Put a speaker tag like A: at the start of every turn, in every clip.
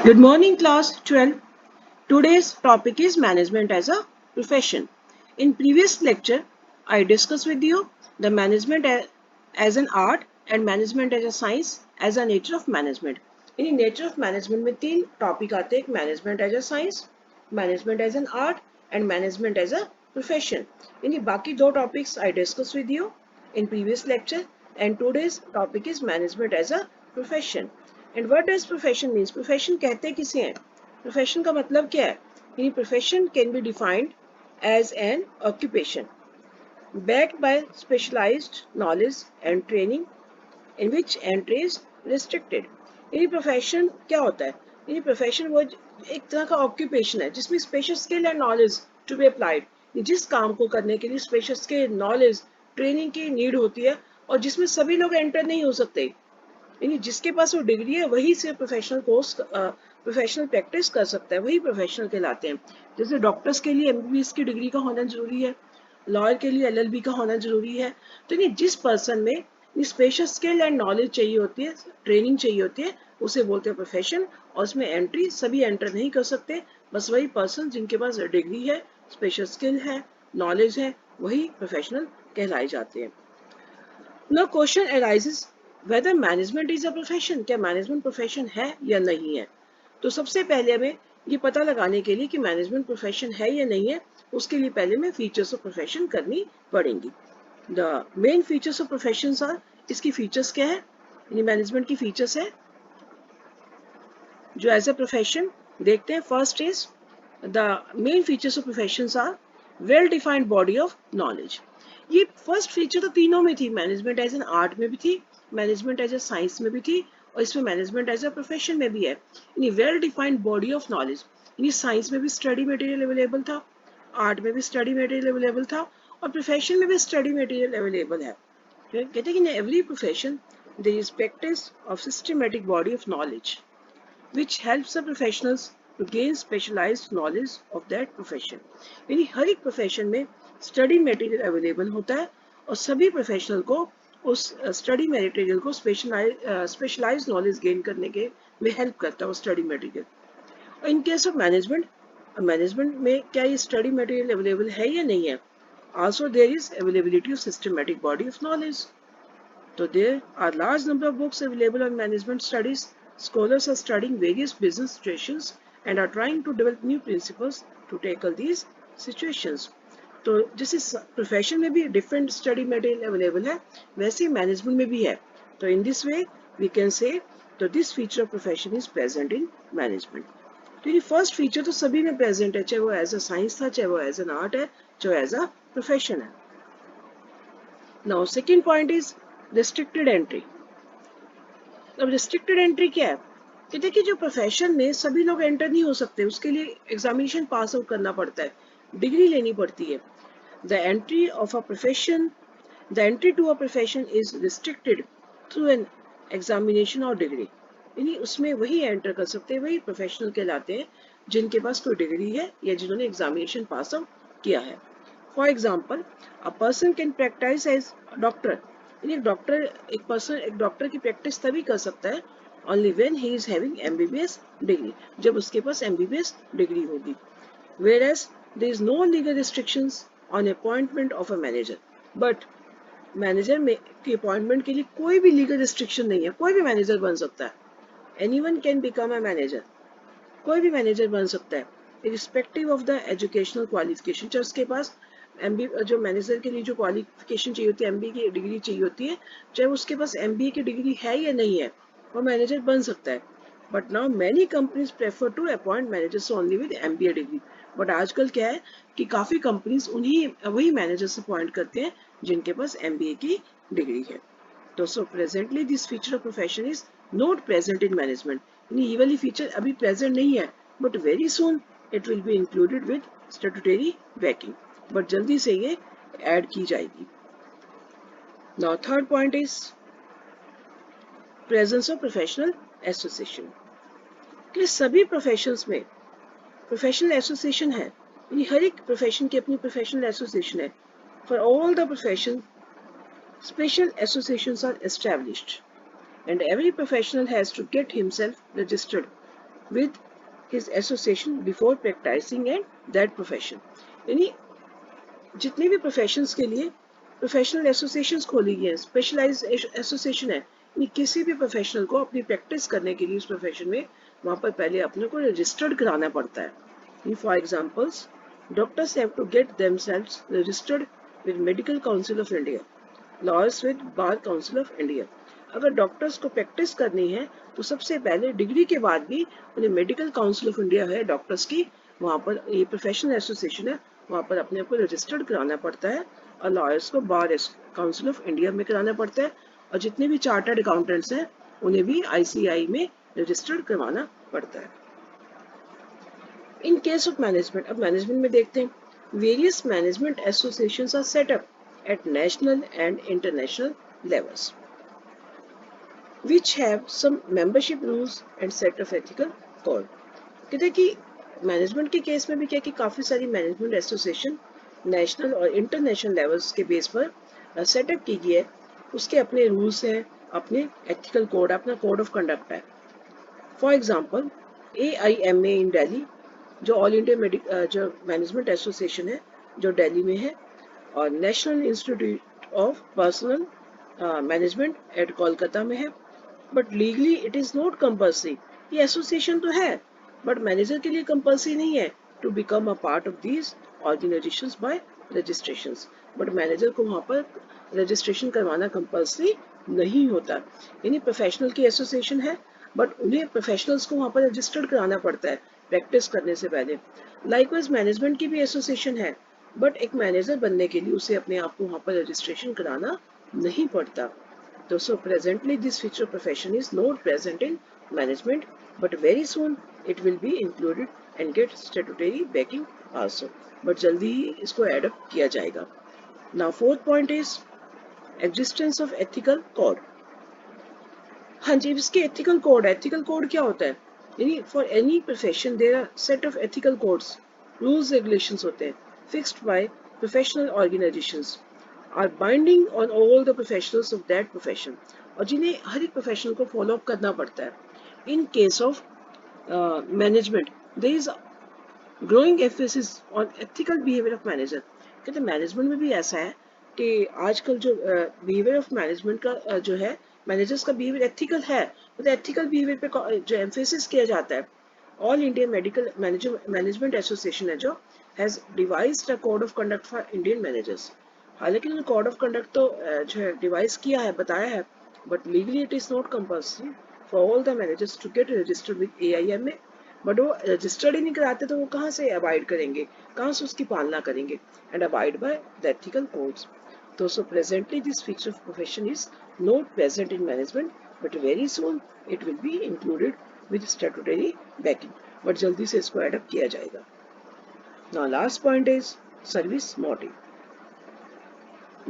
A: Good morning, class 12. Today's topic is management as a profession. In previous lecture, I discussed with you the management as an art and management as a science as a nature of management. In nature of management में तीन topic आते हैं, management as a science, management as an art and management as a profession. इन्हीं बाकी दो topics I discussed with you in previous lecture and today's topic is management as a profession. And what does profession means? Profession कहते किसे हैं? Profession का मतलब क्या है? यानी profession can be defined as an occupation backed by specialized knowledge and training in which entry is restricted. यानी profession क्या होता है? यानी profession वो एक तरह का occupation है जिसमें special skill and knowledge to be applied. जिस काम को करने के लिए special skill, knowledge, training की need होती है और जिसमें सभी लोग enter नहीं हो सकते. यानी जिसके पास वो डिग्री है वही सिर्फ प्रोफेशनल कोर्स प्रोफेशनल प्रैक्टिस कर सकता है, वही प्रोफेशनल कहलाते हैं. जैसे डॉक्टर्स के लिए एमबीबीएस की डिग्री का होना जरूरी है, लॉयर के लिए एलएलबी का होना जरूरी है. तो ये जिस पर्सन में स्पेशल स्किल एंड नॉलेज चाहिए होती है, ट्रेनिंग चाहिए होती है, उसे बोलते हैं प्रोफेशन. और उसमें एंट्री सभी एंटर नहीं कर सकते, बस वही पर्सन जिनके पास डिग्री है, स्पेशल स्किल है, नॉलेज है, वही प्रोफेशनल कहलाए जाते हैं. Now question arises whether management is a profession. क्या मैनेजमेंट प्रोफेशन है या नहीं है? तो सबसे पहले हमें ये पता लगाने के लिए कि मैनेजमेंट प्रोफेशन है या नहीं है, उसके लिए पहले हमें फीचर्स ऑफ प्रोफेशन करनी पड़ेंगी. The main features of profession are, इसकी फीचर्स क्या है? यानी मैनेजमेंट की फीचर्स है जो एज ए प्रोफेशन देखते हैं. First is the main features of profession are well defined body of knowledge. ये फर्स्ट फीचर तो तीनों में थी, मैनेजमेंट एज एन आर्ट में भी थी, मैनेजमेंट एज ए साइंस में भी थी और इसमें मैनेजमेंट एज ए प्रोफेशन में भी है. यानी well defined body of knowledge. यानी साइंस में भी स्टडी मटेरियल अवेलेबल था, आर्ट में भी स्टडी मटेरियल अवेलेबल था और प्रोफेशन में भी स्टडी मटेरियल अवेलेबल है. कहते हैं कि in every profession there is practice of systematic body of knowledge which helps the professionals to gain specialized knowledge of that profession. यानी हर एक प्रोफेशन में स्टडी मटेरियल अवेलेबल होता है और सभी प्रोफेशनल को उस स्टडी मटेरियल को स्पेशलाइज नॉलेज गेन करने के में हेल्प करता है वो स्टडी मटेरियल. और इन केस ऑफ मैनेजमेंट, मैनेजमेंट में क्या ये स्टडी मटेरियल अवेलेबल है या नहीं है? Also there is availability of systematic body of knowledge. So there are large number of books available on management studies. Scholars are studying various business situations and are trying to develop new principles to tackle these situations. तो जैसे profession में भी different study material available है, वैसे management में भी है. तो in this way we can say तो this feature of profession is present in management. तो ये फर्स्ट फीचर तो सभी में प्रेजेंट है, चाहे वो एज अ साइंस था, चाहे वो एज एन आर्ट है, चाहे एज अ प्रोफेशन है. Now second point is restricted entry. अब रिस्ट्रिक्टेड एंट्री क्या है? कि देखिए जो प्रोफेशन में सभी लोग एंटर नहीं हो सकते, उसके लिए एग्जामिनेशन पास आउट करना पड़ता है, डिग्री लेनी पड़ती है. The entry of a profession, the entry to a profession is restricted through an examination और डिग्री. यानी उसमें वही एंटर कर सकते हैं, वही प्रोफेशनल कहलाते हैं जिनके पास कोई डिग्री है या जिन्होंने एग्जामिनेशन पास आउट किया है. For example, a person can practice as doctor. एक पर्सन एक डॉक्टर की प्रैक्टिस तभी कर सकता है only when he is having MBBS degree, जब उसके पास MBBS डिग्री होगी. Whereas there is no legal restrictions on appointment of a manager. But manager में की अपॉइंटमेंट के लिए कोई भी लीगल रिस्ट्रिक्शन नहीं है, कोई भी मैनेजर बन सकता है. Anyone can become a manager. कोई भी मैनेजर बन सकता है irrespective of the educational qualification. चाहे उसके पास जो मैनेजर के लिए जो क्वालिफिकेशन चाहिए होती है, एमबीए की डिग्री चाहिए होती है, चाहे उसके पास एमबीए की डिग्री है या नहीं है, वो मैनेजर बन सकता है. But now many companies prefer to appoint managers only with MBA degree. But आजकल क्या है कि काफ़ी कंपनीज वही मैनेजर्स अपॉइंट करते हैं जिनके पास एमबीए की डिग्री है. तो so presently this feature of profession is not present in management. ये वाली फीचर अभी प्रेजेंट नहीं है, but very soon it will be included with statutory backing. But जल्दी से ये ऐड की जाएगी. Now third point is presence of professional association. कि सभी प्रोफेशंस में प्रोफेशनल एसोसिएशन है, यानी हर एक प्रोफेशन की अपनी प्रोफेशनल एसोसिएशन है. For all the profession special associations are established and every professional has to get himself registered with his association before practicing in that profession. यानी जितने भी प्रोफेशंस के लिए प्रोफेशनल एसोसिएशंस खोली गई हैं, स्पेशलाइज एसोसिएशन है, यानी किसी भी प्रोफेशनल को अपनी प्रैक्टिस करने के लिए उस प्रोफेशन में वहां पर पहले अपने को रजिस्टर्ड कराना पड़ता है. For examples, doctors have to get themselves registered with medical council of India, lawyers with bar council of India. अगर डॉक्टर्स को प्रैक्टिस करनी है तो सबसे पहले डिग्री के बाद भी उन्हें मेडिकल काउंसिल ऑफ इंडिया है डॉक्टर्स की, वहाँ पर ये प्रोफेशनल एसोसिएशन है, वहाँ पर अपने आप को रजिस्टर्ड कराना पड़ता है. और लॉयर्स को बार काउंसिल ऑफ इंडिया में कराना पड़ता है. और जितने भी चार्टर्ड अकाउंटेंट्स हैं उन्हें भी ICAI में रजिस्टर्ड करवाना पड़ता है. इन केस ऑफ मैनेजमेंट, अब मैनेजमेंट में देखते हैं, various management associations are set up at national and international levels which have some membership rules and set of ethical code. कहते हैं कि मैनेजमेंट के केस में भी क्या कि काफ़ी सारी मैनेजमेंट एसोसिएशन नेशनल और इंटरनेशनल लेवल्स के बेस पर सेटअप की गई है. उसके अपने रूल्स हैं, अपने एथिकल कोड, अपना कोड ऑफ कंडक्ट है. फॉर एग्जांपल, AIMA इन दिल्ली, जो ऑल इंडिया जो मैनेजमेंट एसोसिएशन है जो दिल्ली में है, और national institute of personal management eight Kolkata में है. But legally it is not compulsory. ये एसोसिएशन तो है बट मैनेजर के लिए कंपल्सरी नहीं है to become a part of these organisations by registrations. But manager को वहाँ पर रजिस्ट्रेशन करवाना कंपल्सरी नहीं होता. यानी प्रोफेशनल की एसोसिएशन है बट उन्हें प्रोफेशनल्स को वहाँ पर रजिस्टर्ड कराना पड़ता है प्रैक्टिस करने से पहले. लाइकवाइज मैनेजमेंट की भी एसोसिएशन है बट एक मैनेजर बनने के लिए उसे अपने आप को वहाँ पर रजिस्ट्रेशन कराना नहीं पड़ता. So presently this future profession is not present in management, but very soon it will be included and get statutory backing also. But जल्दी ही इसको add up किया जाएगा. Now fourth point is existence of ethical code. हाँ जी, इसके ethical code है. Ethical code क्या होता है? यानी for any profession there are set of ethical codes, rules regulations होते हैं fixed by professional organizations are binding on all the professionals of that profession, और जिन्हें हर एक प्रोफेशनल को फॉलो अप करना पड़ता है. In case of management there is growing emphasis on ethical behaviour of manager. कहते हैं मैनेजमेंट में भी ऐसा है कि आजकल जो बिहेवियर ऑफ मैनेजमेंट का जो है, मैनेजर्स का बिहेवियर एथिकल है, मतलब एथिकल बिहेवियर पे जो एम्फेसिस किया जाता है. All India medical management association है जो has devised a code of conduct for Indian managers. हालांकि उन्होंने कोड ऑफ कंडक्ट तो जो है डिवाइस किया है, बताया है, but legally it is not compulsory for all the managers to get registered with AIMA. But वो रजिस्टर्ड ही नहीं कराते तो वो कहाँ से अवॉइड करेंगे, कहाँ से उसकी पालना करेंगे and avoid by the ethical codes. तो so presently this feature of profession is not present in management but very soon it will be included with statutory backing. But जल्दी से इसको एडअप किया जाएगा. Now last point is service motive.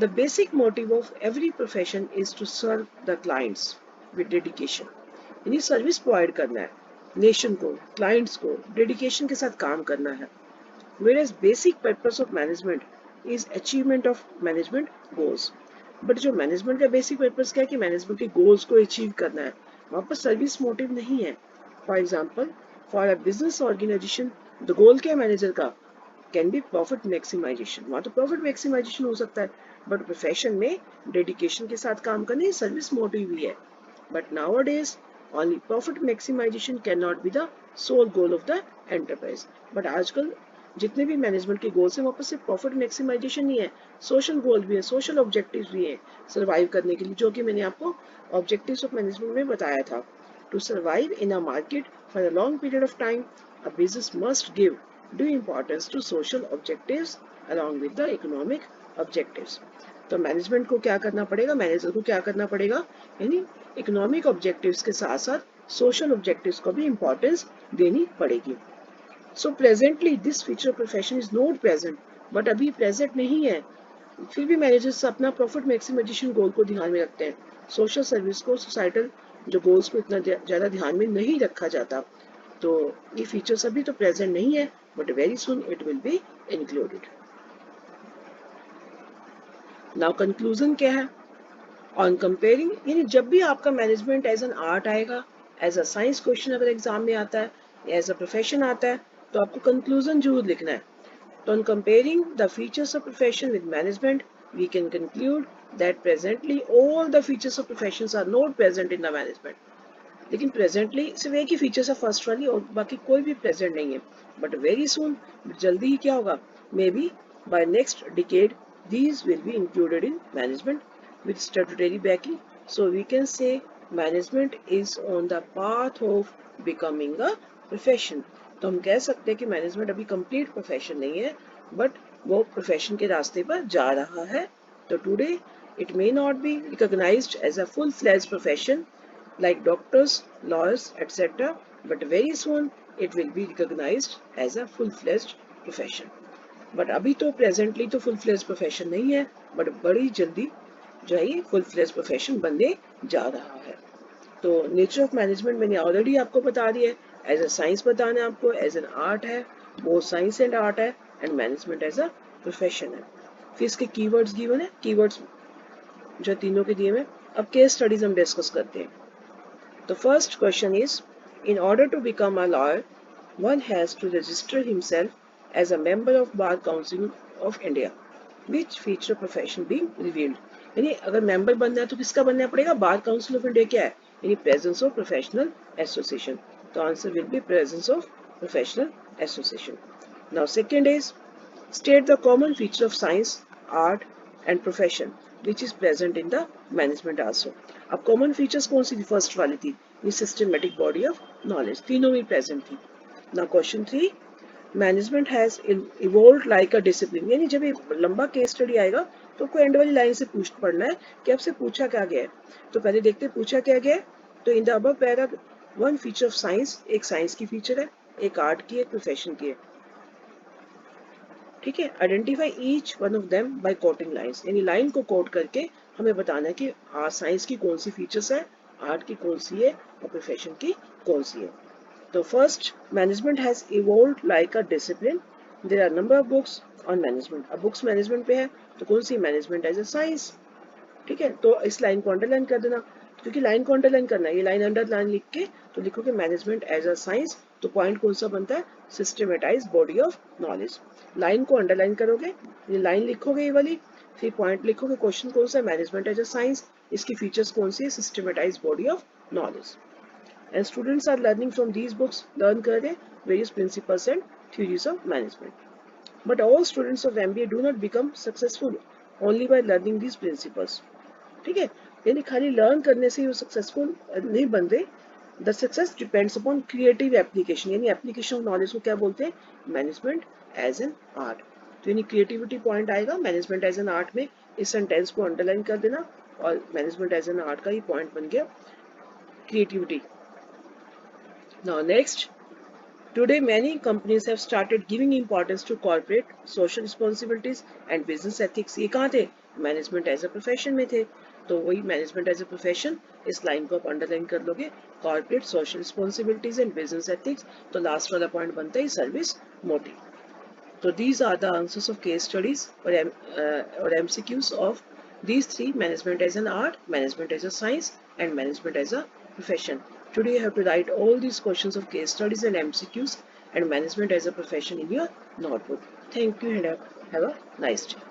A: The basic motive of every profession is to serve the clients with dedication. यानी service provide करना है nation को, clients को डेडिकेशन के साथ काम करना है. Whereas basic purpose of management is achievement of management goals. But जो मैनेजमेंट का बेसिक पर्पस क्या है कि मैनेजमेंट के गोल्स को अचीव करना है, वहाँ पर सर्विस मोटिव नहीं है. For example, for a business organisation the goal क्या है मैनेजर का, कैन बी प्रॉफिट मैक्सिमाइजेशन. वहाँ तो प्रॉफिट मैक्सिमाइजेशन हो सकता है बट प्रोफेशन में डेडिकेशन के साथ काम करने सर्विस मोटिव भी है. But nowadays only profit maximisation can not be the sole goal of the enterprise. But आजकल जितने भी मैनेजमेंट के गोल्स हैं वहाँ पर सिर्फ प्रॉफिट मैक्सिमाइजेशन नहीं है, सोशल गोल भी है, सोशल ऑब्जेक्टिव्स भी हैं सर्वाइव करने के लिए, जो कि मैंने आपको ऑब्जेक्टिव्स ऑफ मैनेजमेंट में बताया था. To survive in a market for a long period of time a business must give due importance to social objectives along with the economic objectives. तो मैनेजमेंट को क्या करना पड़ेगा, मैनेजर को क्या करना पड़ेगा, यानी इकोनॉमिक ऑब्जेक्टिव्स के साथ साथ सोशल ऑब्जेक्टिव्स को भी इंपॉर्टेंस देनी पड़ेगी. So presently this feature profession is not present, but अभी प्रेजेंट नहीं है, फिर भी मैनेजर्स अपना प्रॉफिट मैक्सिमाइजेशन गोल को ध्यान में रखते हैं. सोशल सर्विस को, सोसाइटल जो गोल्स को इतना ज़्यादा ध्यान में नहीं रखा जाता. तो ये फीचर्स अभी तो प्रेजेंट नहीं है but very soon it will be included. Now conclusion क्या है, ऑन कंपेयरिंग, यानी जब भी आपका मैनेजमेंट एज एन आर्ट आएगा, एज अ साइंस क्वेश्चन अगर एग्जाम में आता है, एज अ प्रोफेशन आता है तो आपको कंक्लूजन जरूर लिखना है. तो on comparing the features of profession with management, we can conclude that presently all the features of professions are not present in the management. लेकिन प्रेजेंटली सिर्फ एक ही फीचर्स है फर्स्ट वाली और बाकी कोई भी प्रेजेंट नहीं है. बट वेरी सून, जल्दी ही क्या होगा, may be by next decade these will be included in management with statutory backing. So we can say management is on the path of becoming a profession. तो हम कह सकते हैं कि मैनेजमेंट अभी कंप्लीट प्रोफेशन नहीं है बट वो प्रोफेशन के रास्ते पर जा रहा है. तो today it may not be recognised as a full fledged profession like doctors, lawyers, etc. But very soon it will be recognized as a full-fledged profession. But अभी तो presently तो full-fledged profession नहीं है, but बड़ी जल्दी जो है ये full-fledged profession बनने जा रहा है. तो नेचर ऑफ मैनेजमेंट मैंने ऑलरेडी आपको बता दिया है. एज अ साइंस बताना है आपको, एज एन आर्ट है, वो साइंस एंड आर्ट है, and management as a profession है. फिर इसके कीवर्ड्स गिवन है, कीवर्ड्स जो तीनों के दिए हैं. अब केस स्टडीज हम डिस्कस करते हैं. The first question is, in order to become a lawyer, one has to register himself as a member of Bar Council of India. Which feature profession being revealed? यानी अगर member बनना है तो किसका बनना पड़ेगा? बार काउंसिल ऑफ इंडिया क्या है? यानी प्रेजेंस ऑफ प्रोफेशनल एसोसिएशन. तो answer will be presence of professional association. Now second is, state the common feature of science, art and profession which is present in the management also. अब common features कौन सी थी? First वाली थी, ये systematic body of knowledge, तीनों में present थी. Now question 3, management has evolved like a discipline. यानी जब ये लंबा केस स्टडी आएगा तो आपको एंड वाली लाइन से पूछ पढ़ना है कि आपसे पूछा क्या गया है. तो पहले देखते पूछा क्या गया है. तो in the above para one feature of science, एक साइंस की फीचर है, एक आर्ट की, एक प्रोफेशन की है. ठीक है. Identify each one of them by coating lines, यानी लाइन को कोट करके हमें बताना है कि साइंस की कौन सी फीचर्स है, आर्ट की कौन सी है और प्रोफेशन की कौन सी है. तो first, management has evolved like a discipline. There are number of books on management. अब बुक्स मैनेजमेंट पे है तो कौन सी? Management as a science. ठीक है. तो इस लाइन को अंडरलाइन कर देना, क्योंकि लाइन को अंडरलाइन करना है. ये लाइन अंडरलाइन लिख के तो लिखोगे मैनेजमेंट एज अ साइंस. तो पॉइंट कौन सा बनता है? Systematise body of knowledge. Line को अंडरलाइन करोगे, ये लाइन लिखोगे ये वाली, फिर पॉइंट लिखोगे. क्वेश्चन कौन सा है? Management as a science. इसकी फीचर्स कौन सी है? Systematise body of knowledge. And students are learning from these books, learn कर रहे various principles and theories of management. But all students of MBA do not become successful only by learning these principles. ठीक है. यानी खाली learn करने से वो successful नहीं बन रहे. The success depends upon creative application. यानी एप्लीकेशन ऑफ नॉलेज को क्या बोलते हैं? Management as an art. तो यानी क्रिएटिविटी पॉइंट आएगा मैनेजमेंट एज एन आर्ट में. इस सेंटेंस को अंडरलाइन कर देना और मैनेजमेंट एज एन आर्ट का ही पॉइंट बन गया creativity. Now next, today many companies have started giving importance to corporate social responsibilities and business ethics. ये कहाँ थे? मैनेजमेंट एज अ प्रोफेशन में थे. तो वही मैनेजमेंट एज अ प्रोफेशन, इस लाइन को आप अंडरलाइन कर लोगे. Corporate social responsibilities and business ethics. तो लास्ट वाला पॉइंट बनता है सर्विस मोटिव. तो these are the answers of case studies or MCQs of these three: management as an art, management as a science, and management as a profession. Today you have to write all these questions of case studies and MCQs and management as a profession in your notebook. Thank you and have a nice day.